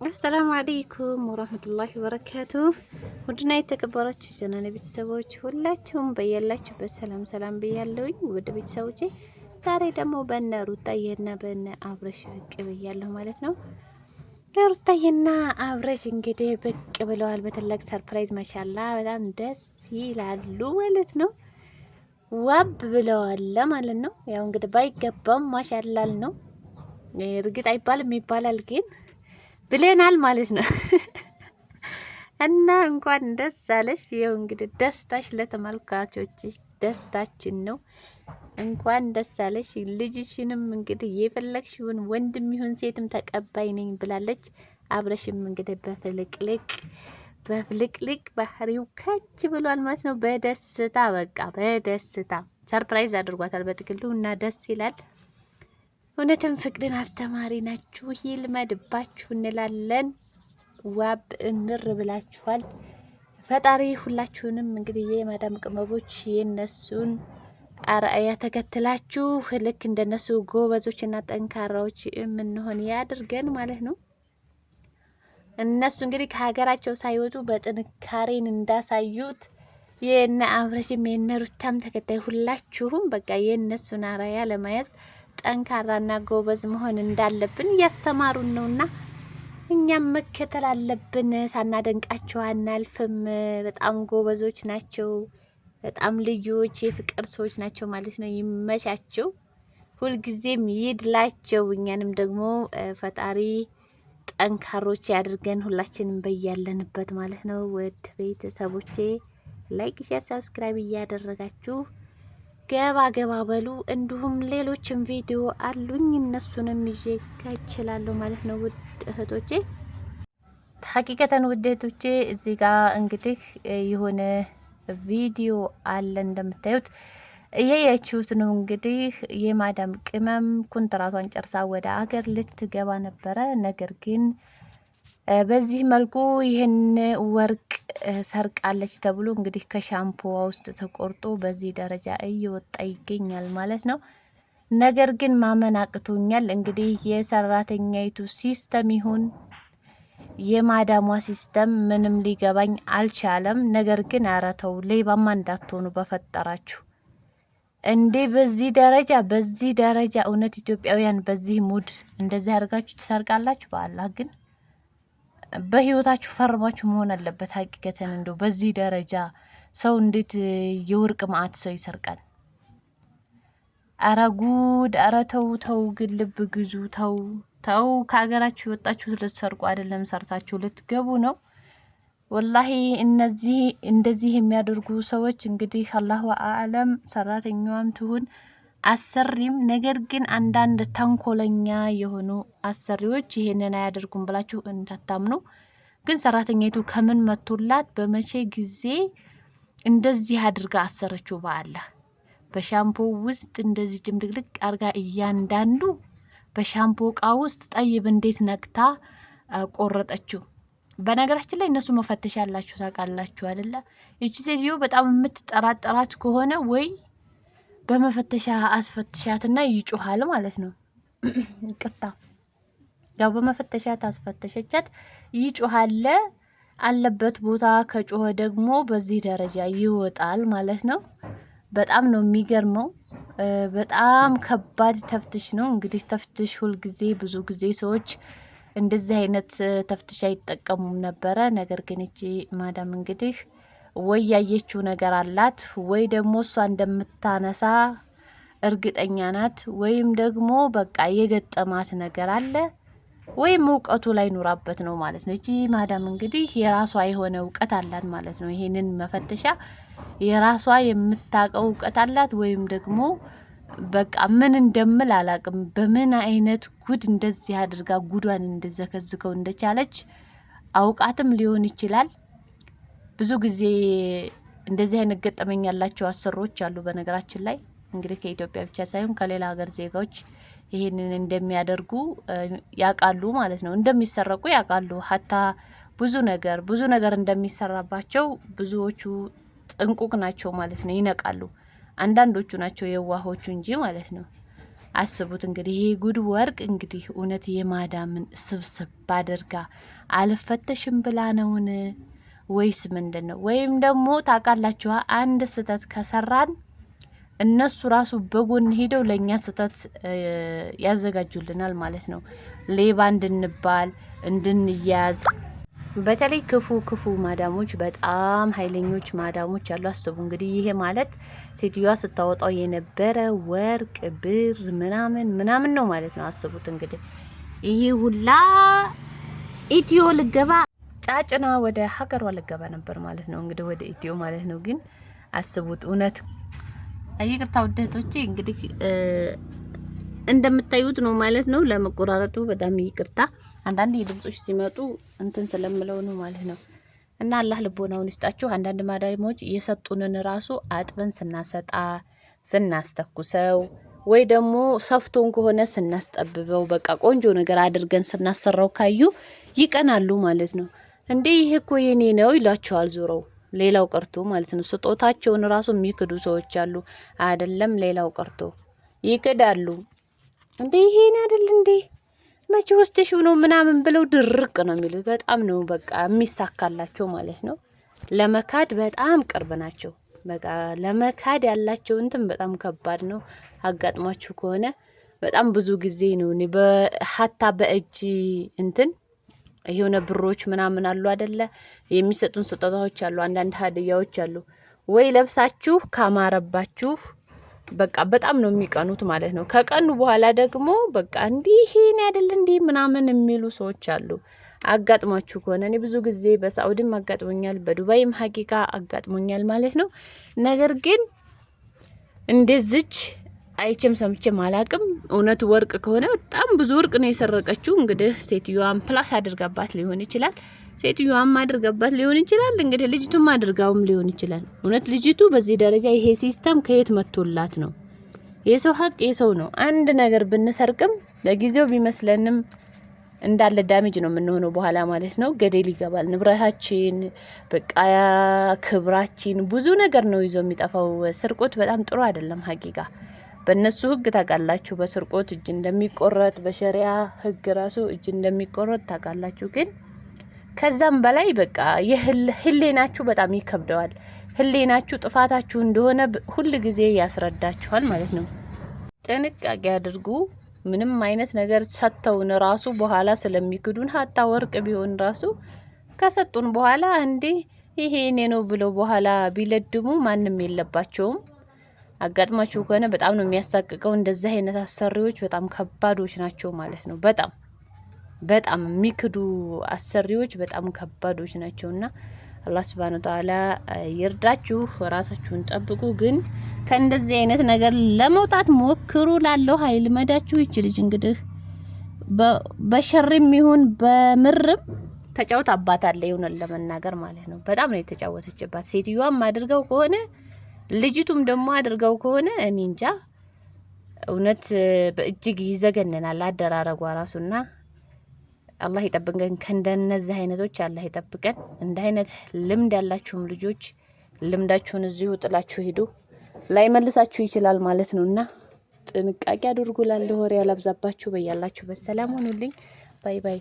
አሰላሙ አለይኩም ወራህመቱላሂ ወበረካቱ። ውድና የተከበራችሁ ጀናነ ቤተሰቦች ሁላችሁም በያላችሁበት ሰላም ሰላም ብያለሁኝ። ውድ ቤተሰቦቼ ዛሬ ደግሞ በእነ ሩታዬና በእነ አብረሽ ብቅ ብያለሁ ማለት ነው። ሩታዬና አብረሽ እንግዲህ ብቅ ብለዋል በትልቅ ሰርፕራይዝ። ማሻላ በጣም ደስ ይላሉ ማለት ነው። ዋብ ብለዋል ማለት ነው። ያው እንግዲህ ባይገባም ማሻላል ነው። እርግጥ አይባልም ይባላል ግን ብለናል ማለት ነው። እና እንኳን ደስ አለሽ። ይኸው እንግዲህ ደስታሽ ለተመልካቾች ደስታችን ነው። እንኳን ደስ አለሽ። ልጅሽንም እንግዲህ የፈለግሽውን ወንድም ይሁን ሴትም ተቀባይ ነኝ ብላለች። አብረሽም እንግዲህ በፍልቅልቅ ባህሪው ከች ብሏል ማለት ነው። በደስታ በቃ በደስታ ሰርፕራይዝ አድርጓታል በጥቅሉ እና ደስ ይላል። እውነትም ፍቅርን አስተማሪ ናችሁ፣ ይልመድባችሁ እንላለን። ዋብ እምር ብላችኋል። ፈጣሪ ሁላችሁንም እንግዲህ የማዳም ቅመቦች የነሱን አርአያ ተከትላችሁ ልክ እንደነሱ ጎበዞችና ጠንካራዎች የምንሆን ያድርገን ማለት ነው። እነሱ እንግዲህ ከሀገራቸው ሳይወጡ በጥንካሬን እንዳሳዩት የነ አብረሽም የነ ሩታም ተከታይ ሁላችሁም በቃ የነሱን አርአያ ለማየት ጠንካራና ጎበዝ መሆን እንዳለብን እያስተማሩን ነውና እኛም መከተል አለብን። ሳናደንቃቸው አናልፍም። በጣም ጎበዞች ናቸው። በጣም ልጆች የፍቅር ሰዎች ናቸው ማለት ነው። ይመቻቸው፣ ሁልጊዜም ይድላቸው። እኛንም ደግሞ ፈጣሪ ጠንካሮች ያድርገን ሁላችንም በያለንበት ማለት ነው። ውድ ቤተሰቦቼ ላይክ፣ ሼር፣ ሰብስክራይብ እያደረጋችሁ ገባ ገባ በሉ። እንዲሁም ሌሎችም ቪዲዮ አሉኝ እነሱንም ይዤ እችላለሁ ማለት ነው። ውድ እህቶቼ ሀቂቀተን ውድ እህቶቼ እዚህ ጋር እንግዲህ የሆነ ቪዲዮ አለ እንደምታዩት እያያችሁት ነው። እንግዲህ የማዳም ቅመም ኮንትራቷን ጨርሳ ወደ አገር ልትገባ ነበረ። ነገር ግን በዚህ መልኩ ይህን ወርቅ ሰርቃለች ተብሎ እንግዲህ ከሻምፖዋ ውስጥ ተቆርጦ በዚህ ደረጃ እየወጣ ይገኛል ማለት ነው። ነገር ግን ማመን አቅቶኛል። እንግዲህ የሰራተኛይቱ ሲስተም ይሁን የማዳሟ ሲስተም ምንም ሊገባኝ አልቻለም። ነገር ግን ኧረ ተው ሌባማ እንዳትሆኑ በፈጠራችሁ እንዴ! በዚህ ደረጃ እውነት ኢትዮጵያውያን በዚህ ሙድ እንደዚህ አድርጋችሁ ትሰርቃላችሁ? በአላህ ግን በህይወታችሁ ፈርማችሁ መሆን አለበት። ሀቂቀተን እንደው በዚህ ደረጃ ሰው እንዴት የወርቅ ማዕት ሰው ይሰርቃል? አረ ጉድ! አረ ተው ግን ልብ ግዙ። ተው ከሀገራችሁ የወጣችሁ ልትሰርቁ አይደለም፣ ሰርታችሁ ልትገቡ ነው። ወላሂ እነዚህ እንደዚህ የሚያደርጉ ሰዎች እንግዲህ አላሁ አዕለም ሰራተኛዋም ትሁን አሰሪም። ነገር ግን አንዳንድ ተንኮለኛ የሆኑ አሰሪዎች ይሄንን አያደርጉም ብላችሁ እንዳታምኑ። ግን ሰራተኛይቱ ከምን መቶላት በመቼ ጊዜ እንደዚህ አድርጋ አሰረችው? በአላህ በሻምፖ ውስጥ እንደዚህ ጭምድቅልቅ አርጋ እያንዳንዱ በሻምፖ እቃ ውስጥ ጠይብ እንዴት ነቅታ ቆረጠችው? በነገራችን ላይ እነሱ መፈተሽ ያላችሁ ታውቃላችሁ አይደለ? ይቺ ሴትዮ በጣም የምትጠራጠራት ከሆነ ወይ በመፈተሻ አስፈትሻትና ይጮሃል ማለት ነው። ቅጣ ያው በመፈተሻ ታስፈተሸቻት ይጮሃል አለበት ቦታ ከጮኸ ደግሞ በዚህ ደረጃ ይወጣል ማለት ነው። በጣም ነው የሚገርመው። በጣም ከባድ ተፍትሽ ነው። እንግዲህ ተፍትሽ ሁልጊዜ ብዙ ጊዜ ሰዎች እንደዚህ አይነት ተፍትሽ አይጠቀሙም ነበረ። ነገር ግን እቺ ማዳም እንግዲህ ወይ ያየችው ነገር አላት ወይ ደግሞ እሷ እንደምታነሳ እርግጠኛ ናት፣ ወይም ደግሞ በቃ የገጠማት ነገር አለ፣ ወይም እውቀቱ ላይ ኑራበት ነው ማለት ነው። እቺ ማዳም እንግዲህ የራሷ የሆነ እውቀት አላት ማለት ነው። ይሄንን መፈተሻ የራሷ የምታውቀው እውቀት አላት፣ ወይም ደግሞ በቃ ምን እንደምል አላቅም። በምን አይነት ጉድ እንደዚህ አድርጋ ጉዷን እንደዘከዝከው እንደቻለች አውቃትም ሊሆን ይችላል። ብዙ ጊዜ እንደዚህ አይነት ገጠመኝ ያላቸው አሰሮች አሉ። በነገራችን ላይ እንግዲህ ከኢትዮጵያ ብቻ ሳይሆን ከሌላ ሀገር ዜጋዎች ይሄንን እንደሚያደርጉ ያውቃሉ ማለት ነው። እንደሚሰረቁ ያውቃሉ። ሀታ ብዙ ነገር እንደሚሰራባቸው ብዙዎቹ ጥንቁቅ ናቸው ማለት ነው። ይነቃሉ። አንዳንዶቹ ናቸው የዋሆቹ እንጂ ማለት ነው። አስቡት እንግዲህ ይሄ ጉድ ወርቅ እንግዲህ እውነት የማዳምን ስብስብ አድርጋ አልፈተሽም ብላ ነውን ወይስ ምንድነው? ወይም ደግሞ ታውቃላችሁ አንድ ስህተት ከሰራን እነሱ ራሱ በጎን ሄደው ለኛ ስህተት ያዘጋጁልናል ማለት ነው። ሌባ እንድንባል እንድንያዝ። በተለይ ክፉ ማዳሞች በጣም ኃይለኞች ማዳሞች ያሉ አስቡ እንግዲህ ይሄ ማለት ሴትዮዋ ስታወጣው የነበረ ወርቅ ብር ምናምን ነው ማለት ነው። አስቡት እንግዲህ ይሄ ሁላ ኢትዮ ልገባ ጫጭና ወደ ሀገሯ ልገባ ነበር ማለት ነው። እንግዲህ ወደ ኢትዮ ማለት ነው። ግን አስቡት እውነት ይቅርታ ውደቶቼ እንግዲህ እንደምታዩት ነው ማለት ነው። ለመቆራረጡ በጣም ይቅርታ። አንዳንድ የድምጾች ሲመጡ እንትን ስለምለው ነው ማለት ነው። እና አላህ ልቦናውን ይስጣችሁ። አንዳንድ ማዳሞች የሰጡንን ራሱ አጥበን ስናሰጣ ስናስተኩሰው ወይ ደግሞ ሰፍቶን ከሆነ ስናስጠብበው በቃ ቆንጆ ነገር አድርገን ስናሰራው ካዩ ይቀናሉ ማለት ነው። እንዴ ይሄ እኮ የኔ ነው ይላቸዋል ዞረው። ሌላው ቀርቶ ማለት ነው ስጦታቸውን ራሱ የሚክዱ ሰዎች አሉ። አይደለም ሌላው ቀርቶ ይክዳሉ። እንዴ ይሄን አይደል እንዴ መቼ ወስደሽው ነው ምናምን ብለው ድርቅ ነው የሚሉት። በጣም ነው በቃ የሚሳካላቸው ማለት ነው። ለመካድ በጣም ቅርብ ናቸው። በቃ ለመካድ ያላቸው እንትን በጣም ከባድ ነው። አጋጥሟችሁ ከሆነ በጣም ብዙ ጊዜ ነው እኔ ሀታ በእጅ እንትን የሆነ ብሮች ምናምን አሉ አይደለ የሚሰጡን ስጦታዎች አሉ። አንዳንድ ሀዲያዎች አሉ። ወይ ለብሳችሁ ካማረባችሁ በቃ በጣም ነው የሚቀኑት ማለት ነው። ከቀኑ በኋላ ደግሞ በቃ እንዲህ ይሄን አይደል እንዲህ ምናምን የሚሉ ሰዎች አሉ። አጋጥሟችሁ ከሆነ እኔ ብዙ ጊዜ በሳውዲም አጋጥሞኛል፣ በዱባይም ሀቂቃ አጋጥሞኛል ማለት ነው። ነገር ግን እንደዚች አይቼም ሰምቼም አላቅም። እውነት ወርቅ ከሆነ በጣም ብዙ ወርቅ ነው የሰረቀችው። እንግዲህ ሴትዮዋም ፕላስ አድርጋባት ሊሆን ይችላል። ሴትዮዋም አድርጋባት ሊሆን ይችላል። እንግዲህ ልጅቱም አድርጋውም ሊሆን ይችላል። እውነት ልጅቱ በዚህ ደረጃ ይሄ ሲስተም ከየት መጥቶላት ነው? የሰው ሀቅ የሰው ነው። አንድ ነገር ብንሰርቅም ለጊዜው ቢመስለንም እንዳለ ዳሜጅ ነው የምንሆነው በኋላ ማለት ነው። ገደል ይገባል ንብረታችን፣ በቃ ክብራችን፣ ብዙ ነገር ነው ይዞ የሚጠፋው። ስርቆት በጣም ጥሩ አይደለም ሀቂቃ። በእነሱ ህግ ታውቃላችሁ፣ በስርቆት እጅ እንደሚቆረጥ በሸሪያ ህግ ራሱ እጅ እንደሚቆረጥ ታውቃላችሁ። ግን ከዛም በላይ በቃ ህሌናችሁ በጣም ይከብደዋል። ህሌናችሁ ጥፋታችሁ እንደሆነ ሁል ጊዜ ያስረዳችኋል ማለት ነው። ጥንቃቄ አድርጉ። ምንም አይነት ነገር ሰጥተውን ራሱ በኋላ ስለሚክዱን ሀታ ወርቅ ቢሆን ራሱ ከሰጡን በኋላ እንዴ ይሄ እኔ ነው ብለው በኋላ ቢለድሙ ማንም የለባቸውም። አጋጥማችሁ ከሆነ በጣም ነው የሚያሳቅቀው። እንደዚህ አይነት አሰሪዎች በጣም ከባዶች ናቸው ማለት ነው። በጣም የሚክዱ አሰሪዎች በጣም ከባዶች ናቸውና አላህ Subhanahu Wa Ta'ala ይርዳችሁ። ራሳችሁን ጠብቁ። ግን ከእንደዚህ አይነት ነገር ለመውጣት ሞክሩ። ላለው ኃይል መዳችሁ ይችልሽ እንግዲህ በሸርም ይሁን በምርም ተጫውታባታለ ይሁን ለመናገር ማለት ነው። በጣም ነው የተጫወተችባት። ሴትዮዋም አድርገው ከሆነ ልጅቱም ደግሞ አድርገው ከሆነ እኔ እንጃ። እውነት በእጅግ ይዘገነናል አደራረጓ ራሱና አላህ ይጠብቀን ከእንደነዚህ አይነቶች አላህ ይጠብቀን። እንደ አይነት ልምድ ያላችሁም ልጆች ልምዳችሁን እዚሁ ጥላችሁ ሄዱ ላይ መልሳችሁ ይችላል ማለት ነውና ጥንቃቄ አድርጉ። ላለ ወሬ ያላብዛባችሁ። በያላችሁበት ሰላም ሁኑልኝ። ባይ ባይ።